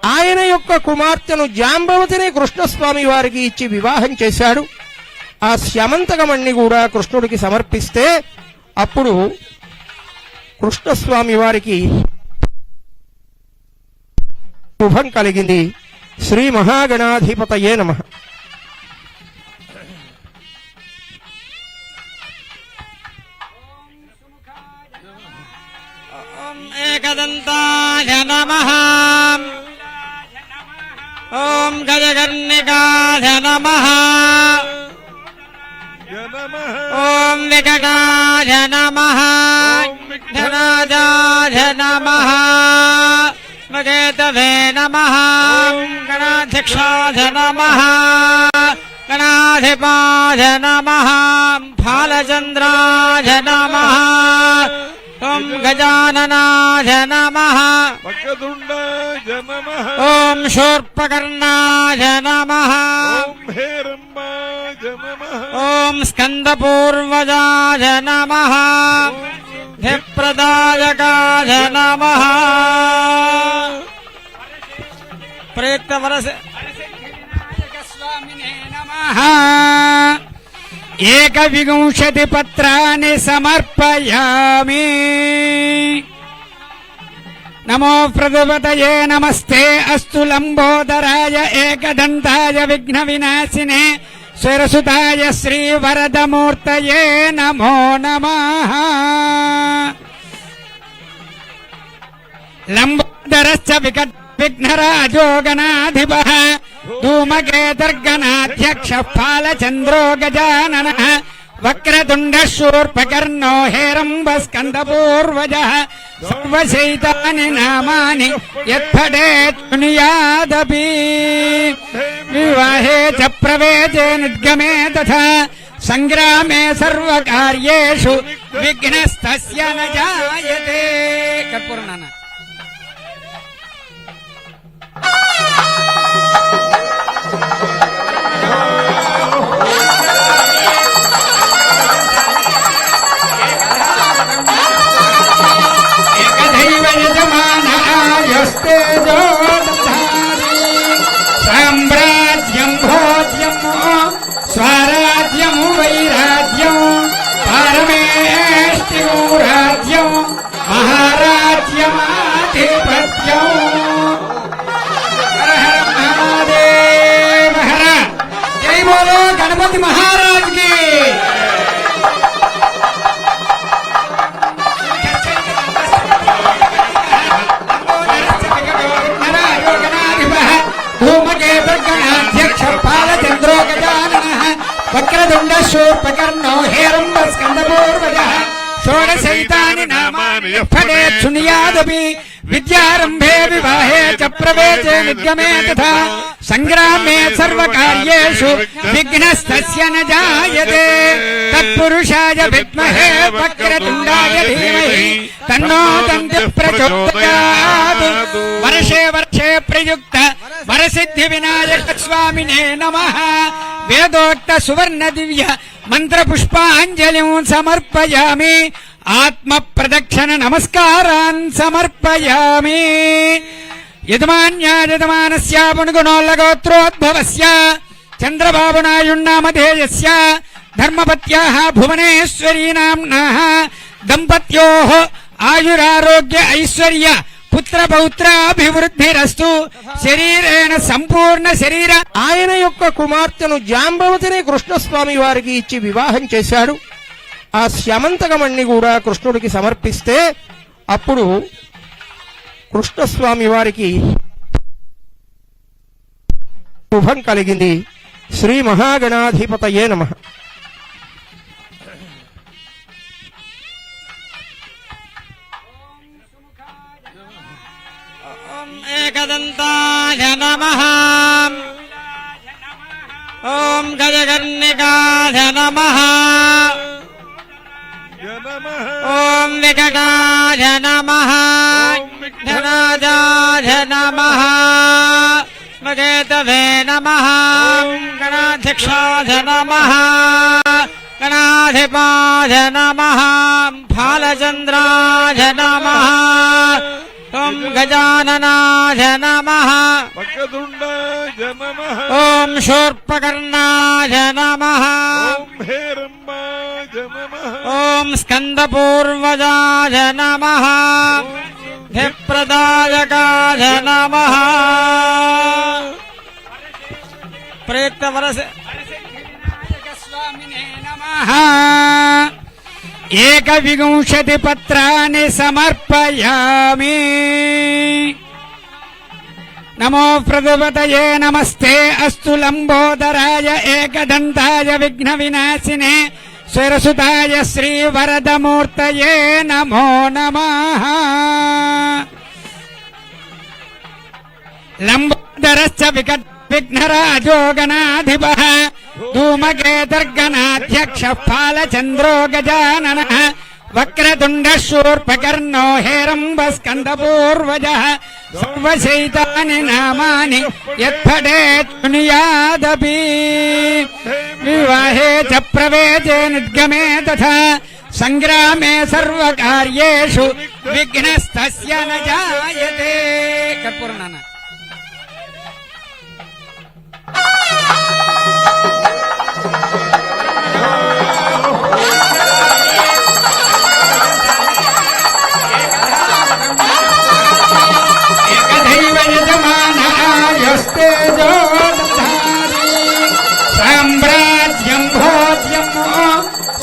ఆయన యొక్క కుమార్తెను జాంబవతిని కృష్ణస్వామి వారికి ఇచ్చి వివాహం చేశాడు. ఆ శ్యమంతకమణ్ణి కూడా కృష్ణుడికి సమర్పిస్తే అప్పుడు కృష్ణస్వామి వారికి శుభం కలిగింది. శ్రీ మహాగణాధిపతయే నమః. ఏకదంతాయ నమః. ఓం గజకర్ణికాయ నమః. ఓం వికటాయ నమః. విఘ్నరాజాయ నమః. స్మకేతవే నమః. గణాధ్యక్షాయ నమః. గణాధిపాయ నమః. బాలచంద్రాయ నమః. ఓం గజాననాయ నమః. వక్రతుండాయ నమః. ఓం శూర్పకర్ణాయ నమః. ఓం హేరంబాయ నమః. ఓం స్కందపూర్వజాయ నమః. ధిప్రదాయకాయ నమః. ప్రయుక్తవరస్వామినే నమః. ఏకవింశతి పత్రాన్ని సమర్పయామి. నమో ప్రదుపతయే నమస్తే అస్తు లంబోదరాయ ఏకదంతాయ విఘ్న వినాశినే స్వరసుతాయ శ్రీవరదమూర్తయే నమో నమః. లంబోదరశ్చ విఘ్నరాజో గణాధిపః ధూమకేతుర్గణాధ్యక్ష బాలచంద్రో గజాననః వక్రతుండ శూర్పకర్ణో హేరంబస్కందపూర్వజః సర్వశైతాని నామాని యత్పఠేత్ శృణుయాదపి. వివాహే చ ప్రవేశే నిర్గమే తథా సంగ్రామే సర్వకార్యేషు విఘ్నస్తస్య న జాయతే. కర్పూరనాన్న. సామ్రాజ్యం భోజ్యం స్వరాజ్యం వైరాజ్యం పరమేష్టిం రాజ్యం మహారాజ్యమాధిపత్యం. హర హర మహాదేవ హర. జై బోలో గణపతి మహారాజ్ కి. ధూమకేతుర్గణాధ్యక్ష బాలచంద్రో గజాననః వక్రతుండ శూర్పకర్ణో హేరంబస్కందపూర్వజః షోడశైతాని నామాని యత్పఠేత్ శృణుయాదపి. విద్యారంభే వివాహే చ ప్రవేశే నిర్గమే తథా సంగ్రామే సర్వకార్యేషు విఘ్నస్తస్య న జాయతే. తత్పురుషాయ విద్మహే వక్రతుండాయ ధీమహి తన్నో దంతి ప్రచోదయాత్. వర్షే వర్షే ప్రయుక్త వరసిద్ధి వినాయక స్వామినే నమః. వేదోక్త సువర్ణ దివ్య మంత్ర పుష్పాంజలిం సమర్పయామి. ఆత్మ ప్రదక్షిణ నమస్కారాన్ సమర్పయామి. యజమాన్యాయజమానస్య పుణ్యగుణోల్లగోత్రోద్భవస్య చంద్రబాబు నాయుణ్ణామధేయస్య ధర్మపత్యాః భువనేశ్వరీ నామ్నాః దంపత్యోః ఆయురారోగ్య ఐశ్వర్య పుత్రపౌత్రాభివృద్ధిరస్తు. శరీరేణ సంపూర్ణ శరీర. ఆయన యొక్క కుమార్తెను జాంబవతిని కృష్ణస్వామి వారికి ఇచ్చి వివాహం చేశాడు. ఆ శ్యమంతకమణ్ణి కూడా కృష్ణుడికి సమర్పిస్తే అప్పుడు కృష్ణస్వామి వారికి శుభం కలిగింది. శ్రీ మహాగణాధిపతయే నమః. ఏకదంతాయ నమః. ఓం గజకర్ణికాయ నమః. ఓం వికటాయ నమః. విఘ్నరాజాయ నమః. స్మకేతవే నమః. గణాధ్యక్షాయ నమః. గణాధిపాయ నమః. బాలచంద్రాయ నమః. ఓం గజాననాయ నమః వక్రతుండాయ నమః ఓం శూర్పకర్ణాయ నమః ఓం హేరంబాయ నమః ఓం స్కందపూర్వజాయ నమః ధిప్రదాయకాయ నమః ప్రయుక్త వరస స్వామినే నమః ఏకవింశతి పత్రాన్ని సమర్పయామి నమో ప్రజపతయే నమస్తే అస్తు లంబోదరాయ ఏకదంతాయ విఘ్న వినాశినే స్వరసుతాయ శ్రీవరదమూర్తయే నమో నమః లంబోదరశ్చ విఘ్నరాజో గణాధిపః ధూమకేతర్గణాధ్యక్ష పాలచంద్రో గజాననః వక్రతుండ శూర్పకర్ణో హేరంబస్కందపూర్వజః సర్వశైతాని నామాని యత్పఠేత్ శృణుయాదపి వివాహే చ ప్రవేశే నిర్గమే తథా సంగ్రామే సర్వకార్యేషు విఘ్నస్తస్య న జాయతే. కర్పూరం నాన్న. సామ్రాజ్యం భోజ్యం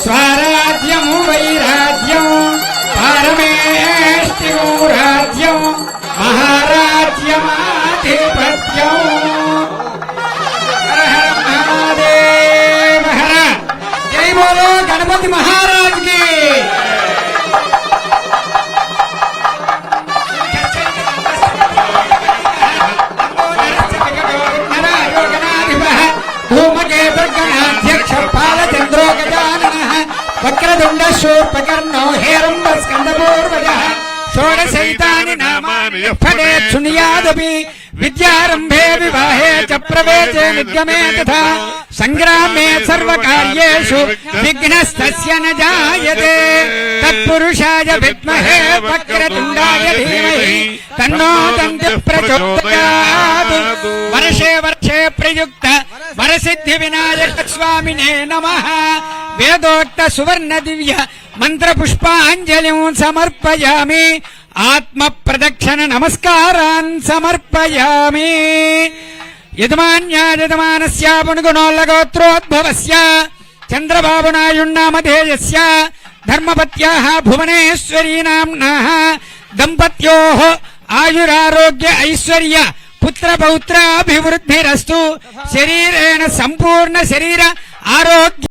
స్వరాజ్యం వైరాజ్యం పరమేష్టిం రాజ్యం మహారాజ్యమాధిపత్యం. హర హర మహాదేవ హర. జై బోలో గణపతి మహారాజ్ కి. ధూమకేతర్గణాధ్యక్ష పాలచంద్రో గజాననః వక్రతుండ శూర్పకర్ణో హేరంబస్కందపూర్వజః షోడశైతాని నామాని యత్పఠేత్ శృణుయాదపి విద్యారంభే వివాహే చ ప్రవేశే నిర్గమే తథా సంగ్రామే సర్వకార్యేషు విఘ్నస్తస్య న జాయతే. తత్పురుషాయ విద్మహే వక్రతుండాయ ధీమహి తన్నో దంతి ప్రచోదయాత్. వర్షే వర్షే ప్రయుక్త వరసిద్ధి వినాయక స్వామినే నమః. వేదోక్త సువర్ణ దివ్య మంత్ర పుష్పాంజలిం సమర్పయామి. ఆత్మ ప్రదక్షిణ నమస్కారాన్ సమర్పయామి. యజమాన్యాయజమానస్య పుణ్గుణోల్లగోత్రోద్భవస్య చంద్రబాబు నాయుణ్నామధేయస్య ధర్మపత్యాః భువనేశ్వరీ నామ్నాః దంపత్యోః ఆయురారోగ్య ఐశ్వర్య పుత్ర పౌత్రాభివృద్ధిరస్తు. శరీరేణ సంపూర్ణ శరీర ఆరోగ్య